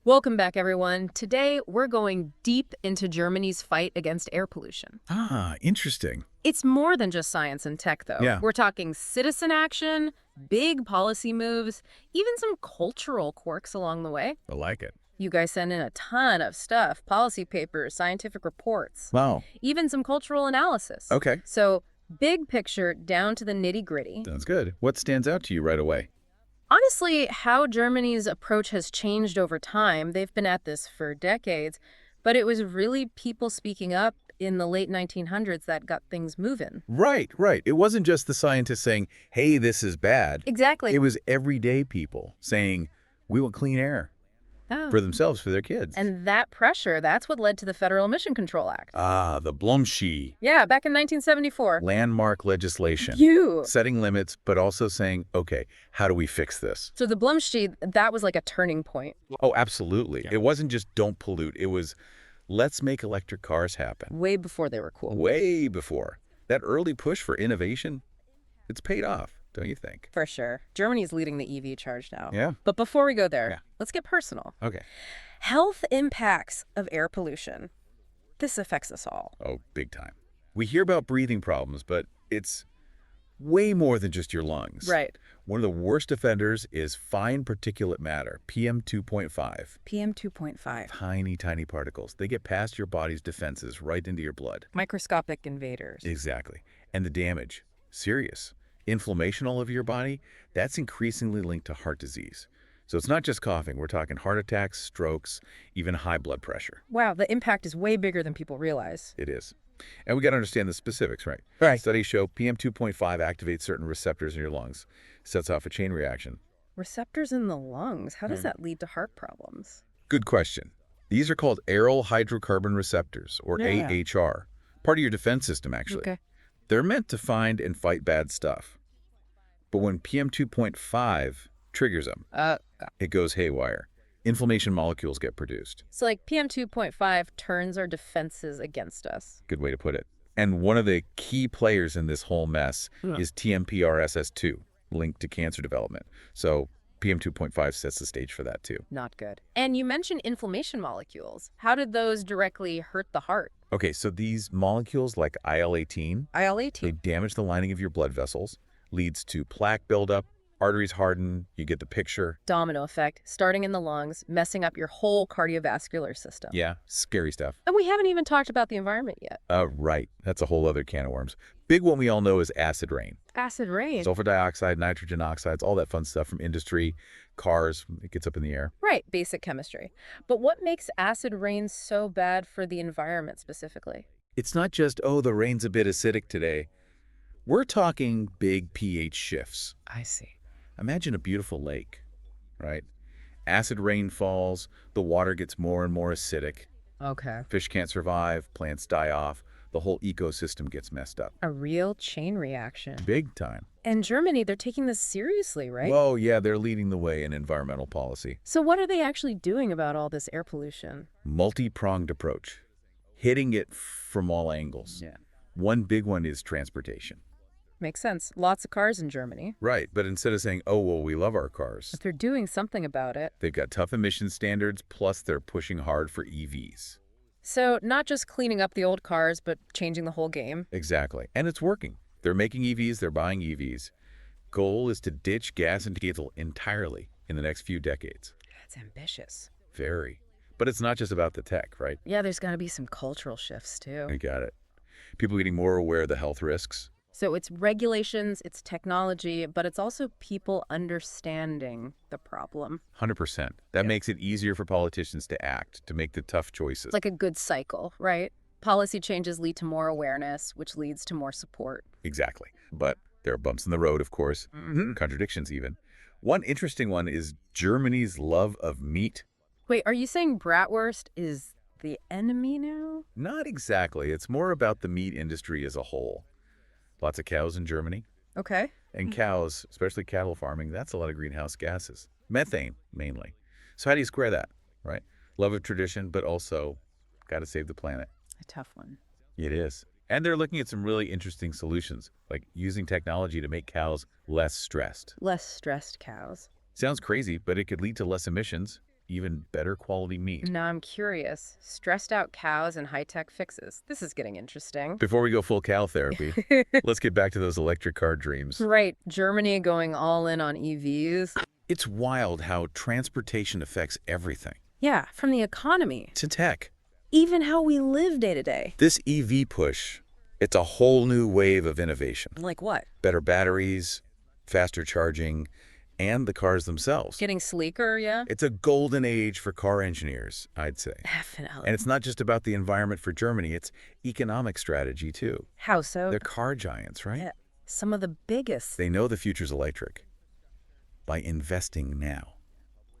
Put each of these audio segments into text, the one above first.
Welcome back, everyone. Today, we're going deep into Germany's fight against air pollution. Ah, interesting. It's more than just science and tech, though. Yeah. We're talking citizen action, big policy moves, even some cultural quirks along the way. I like it. You guys send in a ton of stuff, policy papers, scientific reports, Wow. even some cultural analysis. Okay. So, big picture down to the nitty-gritty. Sounds good. What stands out to you right away? Honestly, how Germany's approach has changed over time, they've been at this for decades, but it was really people speaking up in the late 1900s that got things moving. Right. It wasn't just the scientists saying, hey, this is bad. Exactly. It was everyday people saying, we want clean air Oh. for themselves, for their kids. And that pressure, that's what led to the Federal Emission Control Act. The Blumschi Yeah, back in 1974. landmark legislation. You. Setting limits, but also saying, okay, how do we fix this? So the Blumschi, that was like a turning point. Oh, absolutely. It wasn't just don't pollute. It was let's make electric cars happen. Way before they were cool. Way before. That early push for innovation, it's paid off, don't you think? For sure. Germany's leading the EV charge now. Yeah. But before we go there, Yeah. let's get personal. Okay. Health impacts of air pollution. This affects us all. Oh, big time. We hear about breathing problems, but it's way more than just your lungs. Right. One of the worst offenders is fine particulate matter, PM 2.5. PM 2.5. Tiny particles. They get past your body's defenses right into your blood. Microscopic invaders. Exactly. And the damage, serious. Inflammation all over your body, that's increasingly linked to heart disease. So it's not just coughing. We're talking heart attacks, strokes, even high blood pressure. Wow, the impact is way bigger than people realize. It is. And we got to understand the specifics, right? Right. Studies show PM 2.5 activates certain receptors in your lungs, sets off a chain reaction. Receptors in the lungs, how does that lead to heart problems? Good question. These are called aryl hydrocarbon receptors, or Yeah. AHR, part of your defense system, actually. Okay. They're meant to find and fight bad stuff. But when PM 2.5 triggers them, it goes haywire. Inflammation molecules get produced. So like PM 2.5 turns our defenses against us. Good way to put it. And one of the key players in this whole mess is TMPRSS2, linked to cancer development. So PM 2.5 sets the stage for that too. Not good. And you mentioned inflammation molecules. How did those directly hurt the heart? Okay, so these molecules like IL-18, they IL-18. damage the lining of your blood vessels, leads to plaque buildup, arteries harden, you get the picture. Domino effect, starting in the lungs, messing up your whole cardiovascular system. Yeah, scary stuff. And we haven't even talked about the environment yet. Right. That's a whole other can of worms. Big one we all know is acid rain. Acid rain. Sulfur dioxide, nitrogen oxides, all that fun stuff from industry, cars, it gets up in the air. Right, basic chemistry. But what makes acid rain so bad for the environment specifically? It's not just, oh, the rain's a bit acidic today. We're talking big pH shifts. I see. Imagine a beautiful lake, right? Acid rain falls, the water gets more and more acidic. Okay. Fish can't survive, plants die off, the whole ecosystem gets messed up. A real chain reaction. Big time. And Germany, they're taking this seriously, right? Well, yeah, they're leading the way in environmental policy. So what are they actually doing about all this air pollution? Multi-pronged approach, hitting it from all angles. Yeah. One big one is transportation. Makes sense. Lots of cars in Germany. Right, but instead of saying, oh, well, we love our cars, If they're doing something about it. they've got tough emission standards, plus they're pushing hard for EVs. So not just cleaning up the old cars, but changing the whole game. Exactly. And it's working. They're making EVs, they're buying EVs. Goal is to ditch gas and diesel entirely in the next few decades. That's ambitious. Very. But it's not just about the tech, right? Yeah, there's got to be some cultural shifts too. I got it. People getting more aware of the health risks. So it's regulations, it's technology, but it's also people understanding the problem. 100%. That Yeah. makes it easier for politicians to act, to make the tough choices. It's like a good cycle, right? Policy changes lead to more awareness, which leads to more support. Exactly. But there are bumps in the road, of course, contradictions even. One interesting one is Germany's love of meat. Wait, are you saying bratwurst is the enemy now? Not exactly. It's more about the meat industry as a whole. Lots of cows in Germany. Okay. And cows, especially cattle farming, that's a lot of greenhouse gases. Methane, mainly. So how do you square that, right? Love of tradition, but also got to save the planet. A tough one. It is. And they're looking at some really interesting solutions, like using technology to make cows less stressed. Less stressed cows. Sounds crazy, but it could lead to less emissions, even better quality meat. Now I'm curious. Stressed out cows and high-tech fixes. This is getting interesting. Before we go full cow therapy, let's get back to those electric car dreams. Right, Germany going all in on EVs. It's wild how transportation affects everything. Yeah, from the economy. To tech. Even how we live day to day. This EV push, it's a whole new wave of innovation. Like what? Better batteries, faster charging, and the cars themselves. Getting sleeker, yeah? It's a golden age for car engineers, I'd say. Definitely. And it's not just about the environment for Germany, it's economic strategy too. How so? They're car giants, right? Yeah, some of the biggest. They know the future's electric by investing now.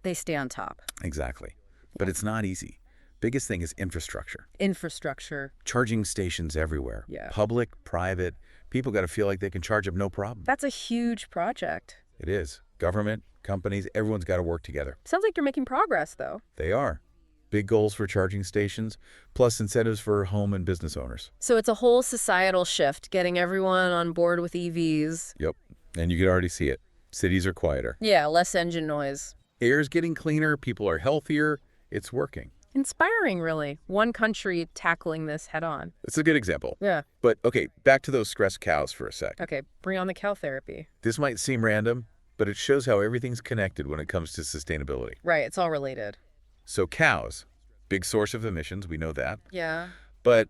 They stay on top. Exactly. But it's not easy. Biggest thing is infrastructure. Infrastructure. Charging stations everywhere. Yeah. Public, private. People got to feel like they can charge up no problem. That's a huge project. It is. Government, companies, everyone's got to work together. Sounds like you're making progress, though. They are. Big goals for charging stations, plus incentives for home and business owners. So it's a whole societal shift, getting everyone on board with EVs. Yep. And you could already see it. Cities are quieter. Yeah, less engine noise. Air's getting cleaner. People are healthier. It's working. Inspiring, really. One country tackling this head on. It's a good example. Yeah. But, okay, back to those stressed cows for a sec. Okay, bring on the cow therapy. This might seem random, but it shows how everything's connected when it comes to sustainability. Right, it's all related. So cows, big source of emissions, we know that. Yeah. But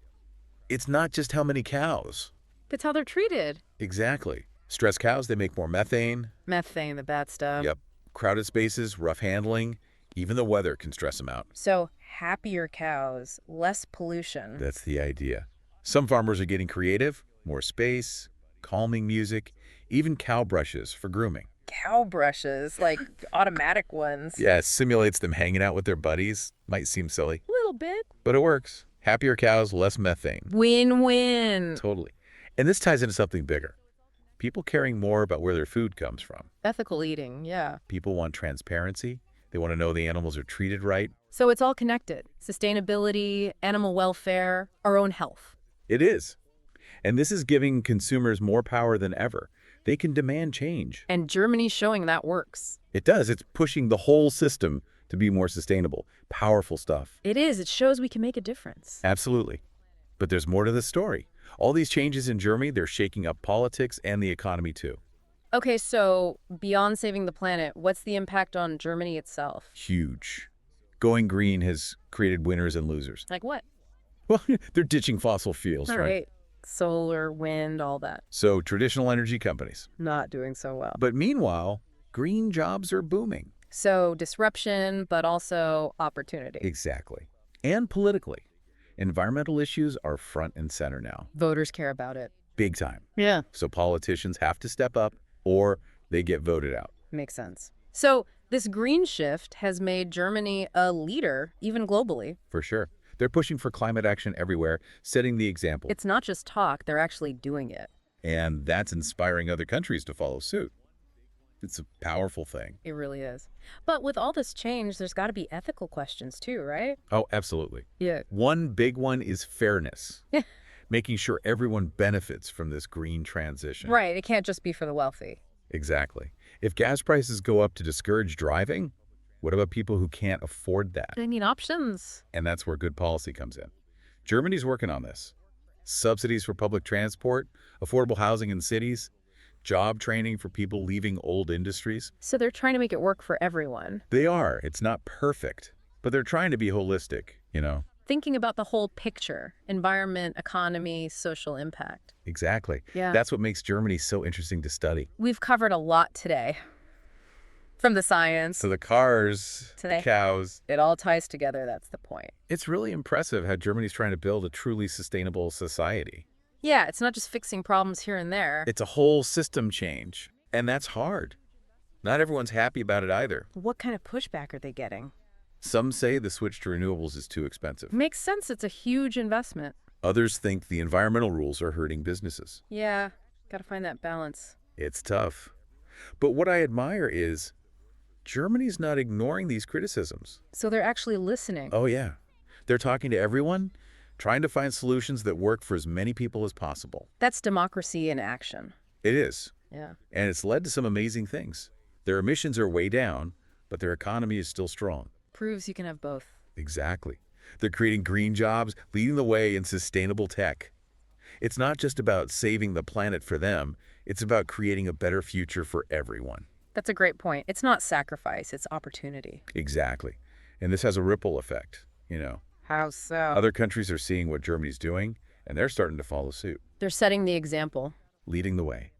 it's not just how many cows. It's how they're treated. Exactly. Stressed cows, they make more methane. Methane, the bad stuff. Yep. Crowded spaces, rough handling. Even the weather can stress them out. So happier cows, less pollution. That's the idea. Some farmers are getting creative, more space, calming music, even cow brushes for grooming. Cow brushes, like automatic ones. Yeah, it simulates them hanging out with their buddies. Might seem silly, A little bit. but it works. Happier cows, less methane. Win-win. Totally. And this ties into something bigger. People caring more about where their food comes from. Ethical eating, yeah. People want transparency. They want to know the animals are treated right. So it's all connected. Sustainability, animal welfare, our own health. It is. And this is giving consumers more power than ever. They can demand change. And Germany's showing that works. It does. It's pushing the whole system to be more sustainable. Powerful stuff. It is. It shows we can make a difference. Absolutely. But there's more to the story. All these changes in Germany, they're shaking up politics and the economy too. Okay, so beyond saving the planet, what's the impact on Germany itself? Huge. Going green has created winners and losers. Like what? Well, they're ditching fossil fuels, All right? right. Solar, wind, all that. So traditional energy companies. Not doing so well. But meanwhile, green jobs are booming. So disruption, but also opportunity. Exactly. And politically. Environmental issues are front and center now. Voters care about it. Big time. Yeah. So politicians have to step up or they get voted out. Makes sense. So this green shift has made Germany a leader, even globally. For sure. They're pushing for climate action everywhere, setting the example. It's not just talk, they're actually doing it. And that's inspiring other countries to follow suit. It's a powerful thing. It really is. But with all this change, there's got to be ethical questions too, right? Oh, absolutely. Yeah. One big one is fairness. Yeah. Making sure everyone benefits from this green transition. Right. It can't just be for the wealthy. Exactly. If gas prices go up to discourage driving, what about people who can't afford that? They need options. And that's where good policy comes in. Germany's working on this. Subsidies for public transport, affordable housing in cities, job training for people leaving old industries. So they're trying to make it work for everyone. They are. It's not perfect, but they're trying to be holistic, you know? Thinking about the whole picture, environment, economy, social impact. Exactly. Yeah. That's what makes Germany so interesting to study. We've covered a lot today. From the science So the cars, to the cows. it all ties together, that's the point. It's really impressive how Germany's trying to build a truly sustainable society. Yeah, it's not just fixing problems here and there. It's a whole system change, and that's hard. Not everyone's happy about it either. What kind of pushback are they getting? Some say the switch to renewables is too expensive. Makes sense, it's a huge investment. Others think the environmental rules are hurting businesses. Yeah, gotta find that balance. It's tough. But what I admire is Germany's not ignoring these criticisms. So they're actually listening. Oh, yeah. They're talking to everyone, trying to find solutions that work for as many people as possible. That's democracy in action. It is. Yeah. And it's led to some amazing things. Their emissions are way down, but their economy is still strong. proves you can have both. Exactly. They're creating green jobs, leading the way in sustainable tech. It's not just about saving the planet for them, it's about creating a better future for everyone. That's a great point. It's not sacrifice, it's opportunity. Exactly. And this has a ripple effect. How so? Other countries are seeing what Germany's doing, and they're starting to follow suit, They're setting the example. leading the way.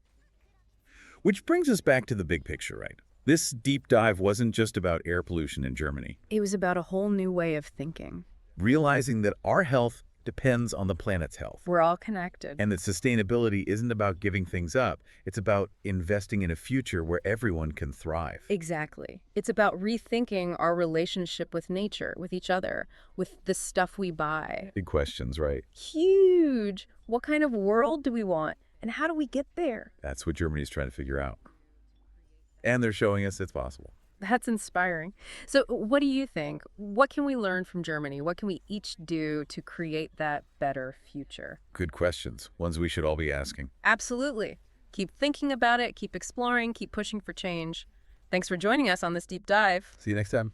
Which brings us back to the big picture, right? This deep dive wasn't just about air pollution in Germany. It was about a whole new way of thinking. Realizing that our health depends on the planet's health. We're all connected. And that sustainability isn't about giving things up. It's about investing in a future where everyone can thrive. Exactly. It's about rethinking our relationship with nature, with each other, with the stuff we buy. Big questions, right? Huge! What kind of world do we want? And how do we get there? That's what Germany's trying to figure out. And they're showing us it's possible. That's inspiring. So what do you think? What can we learn from Germany? What can we each do to create that better future? Good questions, ones we should all be asking. Absolutely. Keep thinking about it, keep exploring, keep pushing for change. Thanks for joining us on this deep dive. See you next time.